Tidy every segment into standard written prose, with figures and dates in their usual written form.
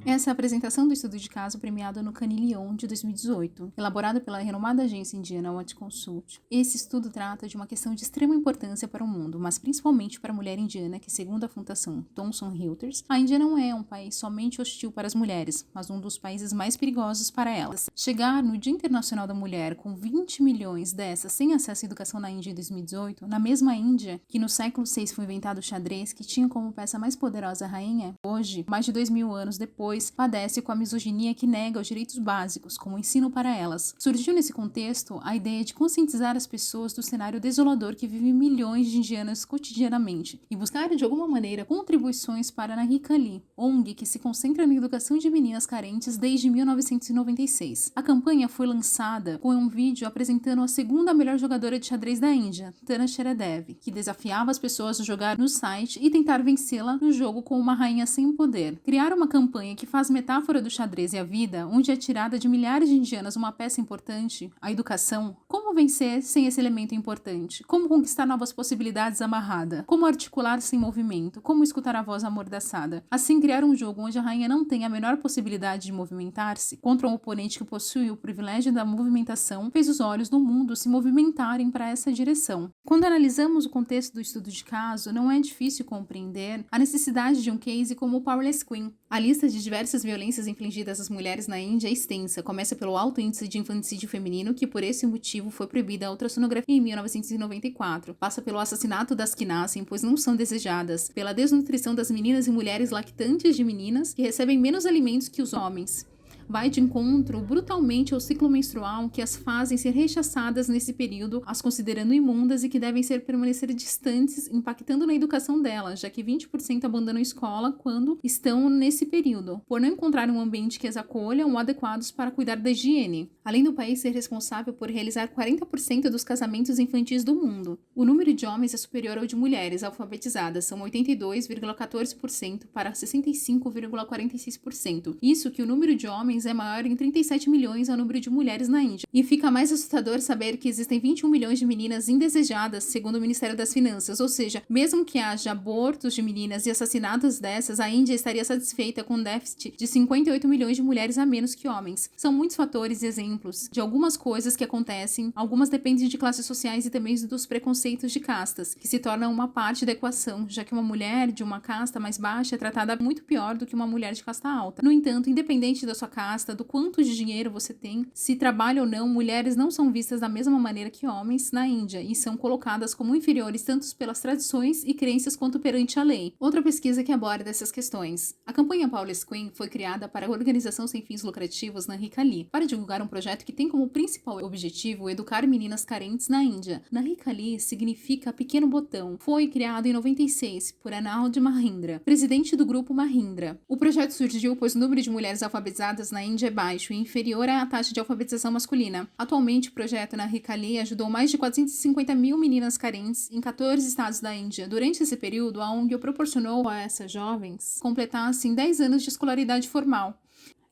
Essa é a apresentação do estudo de caso premiado no Cannes Lions de 2018, elaborado pela renomada agência indiana Watch Consult. Esse estudo trata de uma questão de extrema importância para o mundo, mas principalmente para a mulher indiana, que, segundo a Fundação Thomson Reuters, a Índia não é um país somente hostil para as mulheres, mas um dos países mais perigosos para elas. Chegar no Dia Internacional da Mulher com 20 milhões dessas sem acesso à educação na Índia em 2018, na mesma Índia que no século VI foi inventado o xadrez, que tinha como peça mais poderosa a rainha, hoje, mais de 2000 anos depois, padece com a misoginia que nega os direitos básicos, como o ensino para elas. Surgiu nesse contexto a ideia de conscientizar as pessoas do cenário desolador que vivem milhões de indianas cotidianamente e buscar, de alguma maneira, contribuições para a Narikali, ONG que se concentra na educação de meninas carentes desde 1996. A campanha foi lançada com um vídeo apresentando a segunda melhor jogadora de xadrez da Índia, Tana Sheradev, que desafiava as pessoas a jogar no site e tentar vencê-la no jogo com uma rainha sem poder. Criar uma campanha que faz metáfora do xadrez e a vida, onde é tirada de milhares de indianas uma peça importante, a educação. Como vencer sem esse elemento importante? Como conquistar novas possibilidades amarrada? Como articular sem movimento? Como escutar a voz amordaçada? Assim, criar um jogo onde a rainha não tem a menor possibilidade de movimentar-se contra um oponente que possui o privilégio da movimentação, fez os olhos do mundo se movimentarem para essa direção. Quando analisamos o contexto do estudo de caso, não é difícil compreender a necessidade de um case como o Powerless Queen. A lista de diversas violências infligidas às mulheres na Índia é extensa. Começa pelo alto índice de infanticídio feminino, que por esse motivo foi proibida a ultrassonografia em 1994. Passa pelo assassinato das que nascem, pois não são desejadas. Pela desnutrição das meninas e mulheres lactantes de meninas, que recebem menos alimentos que os homens. Vai de encontro brutalmente ao ciclo menstrual, que as fazem ser rechaçadas nesse período, as considerando imundas e que devem permanecer distantes, impactando na educação delas, já que 20% abandonam a escola quando estão nesse período, por não encontrar um ambiente que as acolha ou adequados para cuidar da higiene. Além do país ser responsável por realizar 40% dos casamentos infantis do mundo, o número de homens é superior ao de mulheres alfabetizadas, são 82,14% para 65,46%. Isso que o número de homens é maior em 37 milhões ao número de mulheres na Índia. E fica mais assustador saber que existem 21 milhões de meninas indesejadas, segundo o Ministério das Finanças, ou seja, mesmo que haja abortos de meninas e assassinatos dessas, a Índia estaria satisfeita com um déficit de 58 milhões de mulheres a menos que homens. São muitos fatores e exemplos de algumas coisas que acontecem, algumas dependem de classes sociais e também dos preconceitos de castas, que se tornam uma parte da equação, já que uma mulher de uma casta mais baixa é tratada muito pior do que uma mulher de casta alta. No entanto, independente da sua casta, do quanto de dinheiro você tem, se trabalha ou não, mulheres não são vistas da mesma maneira que homens na Índia e são colocadas como inferiores tanto pelas tradições e crenças quanto perante a lei. Outra pesquisa que aborda essas questões. A campanha Powerless Queen foi criada para a organização sem fins lucrativos Narikali, para divulgar um projeto que tem como principal objetivo educar meninas carentes na Índia. Narikali significa pequeno botão. Foi criado em 96 por Anand Mahindra, presidente do grupo Mahindra. O projeto surgiu pois o número de mulheres alfabetizadas na Índia é baixo e inferior à taxa de alfabetização masculina. Atualmente, o projeto Narikali ajudou mais de 450 mil meninas carentes em 14 estados da Índia. Durante esse período, a ONG proporcionou a essas jovens completassem 10 anos de escolaridade formal.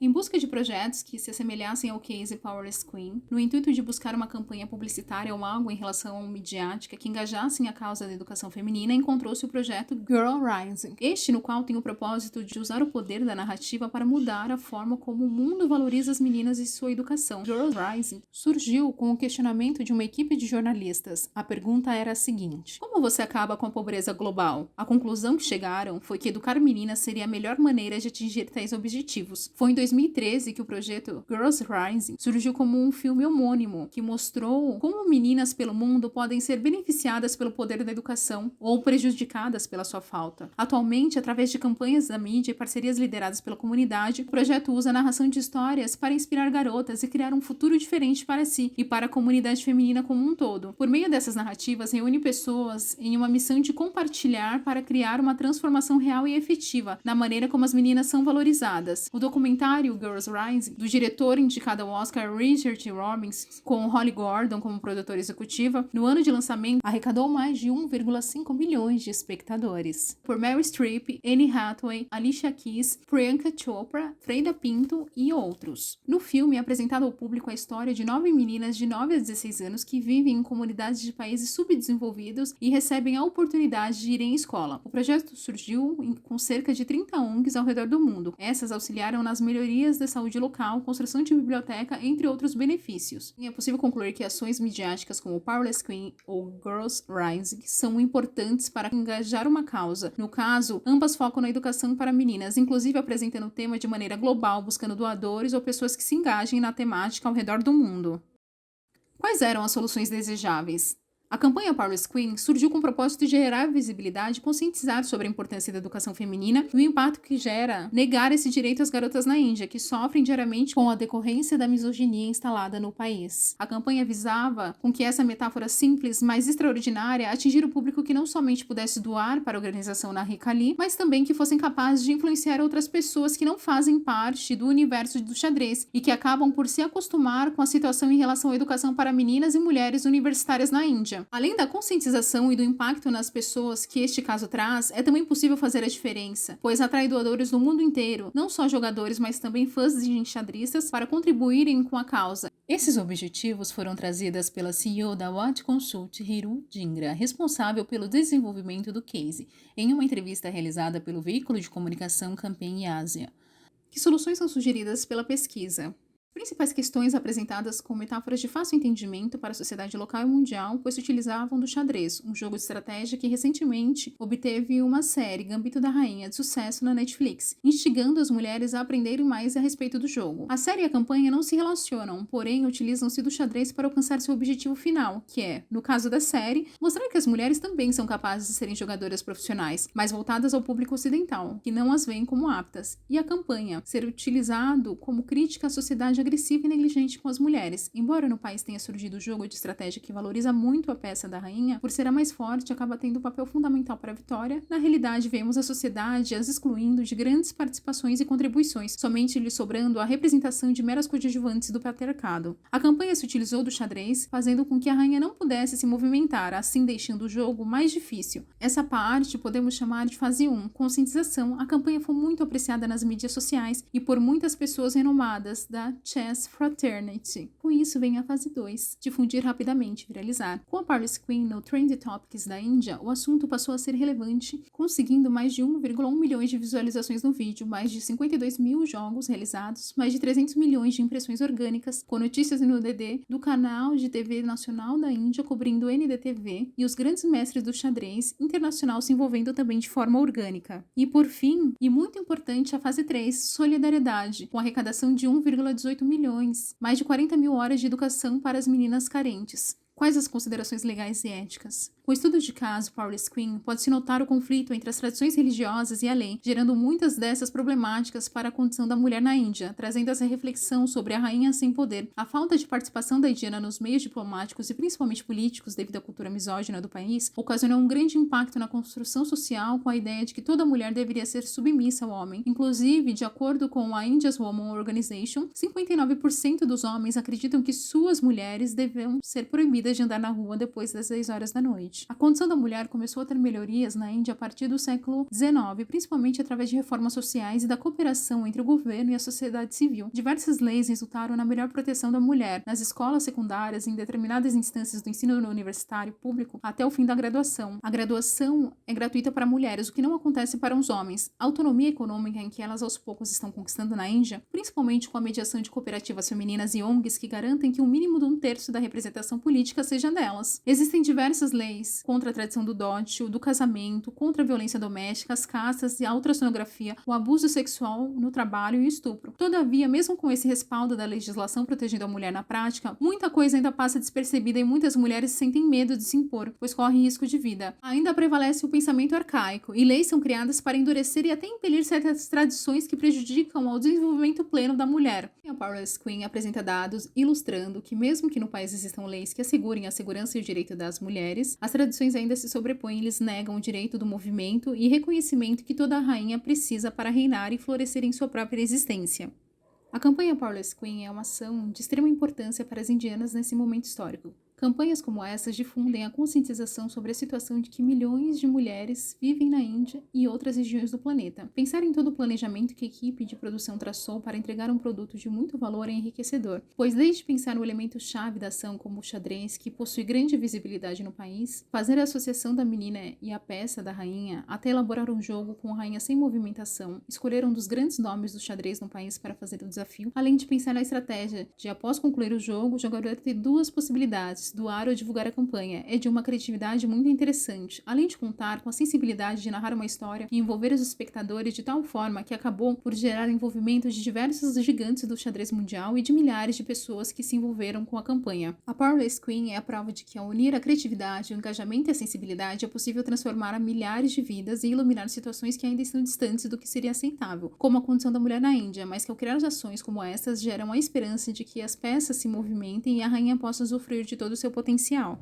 Em busca de projetos que se assemelhassem ao case Powerless Queen, no intuito de buscar uma campanha publicitária ou algo em relação midiática que engajassem a causa da educação feminina, encontrou-se o projeto Girl Rising, este no qual tem o propósito de usar o poder da narrativa para mudar a forma como o mundo valoriza as meninas e sua educação. Girl Rising surgiu com o questionamento de uma equipe de jornalistas. A pergunta era a seguinte: como você acaba com a pobreza global? A conclusão que chegaram foi que educar meninas seria a melhor maneira de atingir tais objetivos. Foi em 2013 que o projeto Girls Rising surgiu como um filme homônimo que mostrou como meninas pelo mundo podem ser beneficiadas pelo poder da educação ou prejudicadas pela sua falta. Atualmente, através de campanhas da mídia e parcerias lideradas pela comunidade, o projeto usa a narração de histórias para inspirar garotas e criar um futuro diferente para si e para a comunidade feminina como um todo. Por meio dessas narrativas, reúne pessoas em uma missão de compartilhar para criar uma transformação real e efetiva na maneira como as meninas são valorizadas. O documentário documentário Girls Rising, do diretor indicado ao Oscar Richard Robbins, com Holly Gordon como produtora executiva, no ano de lançamento arrecadou mais de 1,5 milhões de espectadores. Por Meryl Streep, Anne Hathaway, Alicia Keys, Priyanka Chopra, Freida Pinto e outros. No filme é apresentado ao público a história de 9 meninas de 9 a 16 anos que vivem em comunidades de países subdesenvolvidos e recebem a oportunidade de irem à escola. O projeto surgiu com cerca de 30 ONGs ao redor do mundo. Essas auxiliaram nas melhorias da saúde local, construção de biblioteca, entre outros benefícios. E é possível concluir que ações midiáticas como Powerless Queen ou Girls Rising são importantes para engajar uma causa. No caso, ambas focam na educação para meninas, inclusive apresentando o tema de maneira global, buscando doadores ou pessoas que se engajem na temática ao redor do mundo. Quais eram as soluções desejáveis? A campanha Powerless Queen surgiu com o propósito de gerar visibilidade e conscientizar sobre a importância da educação feminina e o impacto que gera negar esse direito às garotas na Índia, que sofrem diariamente com a decorrência da misoginia instalada no país. A campanha visava, com que essa metáfora simples, mas extraordinária, atingir o público que não somente pudesse doar para a organização na Ricali, mas também que fossem capazes de influenciar outras pessoas que não fazem parte do universo do xadrez e que acabam por se acostumar com a situação em relação à educação para meninas e mulheres universitárias na Índia. Além da conscientização e do impacto nas pessoas que este caso traz, é também possível fazer a diferença, pois atrai doadores do mundo inteiro, não só jogadores, mas também fãs de enxadristas, para contribuírem com a causa. Esses objetivos foram trazidos pela CEO da Watch Consult, Hiru Dhingra, responsável pelo desenvolvimento do case, em uma entrevista realizada pelo veículo de comunicação Campaign Ásia. Que soluções são sugeridas pela pesquisa? Principais questões apresentadas com metáforas de fácil entendimento para a sociedade local e mundial, pois se utilizavam do xadrez, um jogo de estratégia que recentemente obteve uma série, Gambito da Rainha, de sucesso na Netflix, instigando as mulheres a aprenderem mais a respeito do jogo. A série e a campanha não se relacionam, porém utilizam-se do xadrez para alcançar seu objetivo final, que é, no caso da série, mostrar que as mulheres também são capazes de serem jogadoras profissionais, mas voltadas ao público ocidental, que não as veem como aptas, e a campanha ser utilizado como crítica à sociedade agressiva e negligente com as mulheres. Embora no país tenha surgido o jogo de estratégia que valoriza muito a peça da rainha, por ser a mais forte, acaba tendo um papel fundamental para a vitória, na realidade vemos a sociedade as excluindo de grandes participações e contribuições, somente lhe sobrando a representação de meras coadjuvantes do patriarcado. A campanha se utilizou do xadrez, fazendo com que a rainha não pudesse se movimentar, assim deixando o jogo mais difícil. Essa parte podemos chamar de fase 1, conscientização. A campanha foi muito apreciada nas mídias sociais e por muitas pessoas renomadas da Chess Fraternity. Com isso vem a fase 2, difundir rapidamente e viralizar. Com a Powerless Queen no Trend Topics da Índia, o assunto passou a ser relevante, conseguindo mais de 1,1 milhões de visualizações no vídeo, mais de 52 mil jogos realizados, mais de 300 milhões de impressões orgânicas, com notícias no DD do canal de TV nacional da Índia cobrindo o NDTV e os grandes mestres do xadrez internacional se envolvendo também de forma orgânica. E por fim, e muito importante, a fase 3, solidariedade, com arrecadação de 1,18 milhões, mais de 40 mil horas de educação para as meninas carentes. Quais as considerações legais e éticas? Com o estudo de caso Powerless Queen, pode-se notar o conflito entre as tradições religiosas e a lei, gerando muitas dessas problemáticas para a condição da mulher na Índia, trazendo essa reflexão sobre a rainha sem poder. A falta de participação da indiana nos meios diplomáticos e principalmente políticos devido à cultura misógina do país, ocasionou um grande impacto na construção social com a ideia de que toda mulher deveria ser submissa ao homem. Inclusive, de acordo com a India's Women Organization, 59% dos homens acreditam que suas mulheres devem ser proibidas de andar na rua depois das 6 horas da noite. A condição da mulher começou a ter melhorias na Índia a partir do século XIX, principalmente através de reformas sociais e da cooperação entre o governo e a sociedade civil. Diversas leis resultaram na melhor proteção da mulher nas escolas secundárias e em determinadas instâncias do ensino universitário público até o fim da graduação. A graduação é gratuita para mulheres, o que não acontece para os homens. A autonomia econômica em que elas aos poucos estão conquistando na Índia, principalmente com a mediação de cooperativas femininas e ONGs que garantem que o mínimo de 1/3 da representação política seja delas. Existem diversas leis contra a tradição do dótil, do casamento, contra a violência doméstica, as castas e a ultrassonografia, o abuso sexual no trabalho e o estupro. Todavia, mesmo com esse respaldo da legislação protegendo a mulher na prática, muita coisa ainda passa despercebida e muitas mulheres sentem medo de se impor, pois correm risco de vida. Ainda prevalece o pensamento arcaico, e leis são criadas para endurecer e até impelir certas tradições que prejudicam ao desenvolvimento pleno da mulher. A Powerless Queen apresenta dados ilustrando que mesmo que no país existam leis que assegurem a segurança e o direito das mulheres, as tradições ainda se sobrepõem e lhes negam o direito do movimento e reconhecimento que toda rainha precisa para reinar e florescer em sua própria existência. A campanha Powerless Queen é uma ação de extrema importância para as indianas nesse momento histórico. Campanhas como essas difundem a conscientização sobre a situação de que milhões de mulheres vivem na Índia e outras regiões do planeta. Pensar em todo o planejamento que a equipe de produção traçou para entregar um produto de muito valor é enriquecedor, pois desde pensar no elemento-chave da ação como o xadrez, que possui grande visibilidade no país, fazer a associação da menina e a peça da rainha, até elaborar um jogo com a rainha sem movimentação, escolher um dos grandes nomes do xadrez no país para fazer o desafio, além de pensar na estratégia de, após concluir o jogo, o jogador ter duas possibilidades: doar ou divulgar a campanha. É de uma criatividade muito interessante, além de contar com a sensibilidade de narrar uma história e envolver os espectadores de tal forma que acabou por gerar envolvimento de diversos gigantes do xadrez mundial e de milhares de pessoas que se envolveram com a campanha. A Powerless Queen é a prova de que, ao unir a criatividade, o engajamento e a sensibilidade, é possível transformar a milhares de vidas e iluminar situações que ainda estão distantes do que seria aceitável, como a condição da mulher na Índia, mas que, ao criar ações como essas, geram a esperança de que as peças se movimentem e a rainha possa usufruir de todo o seu potencial.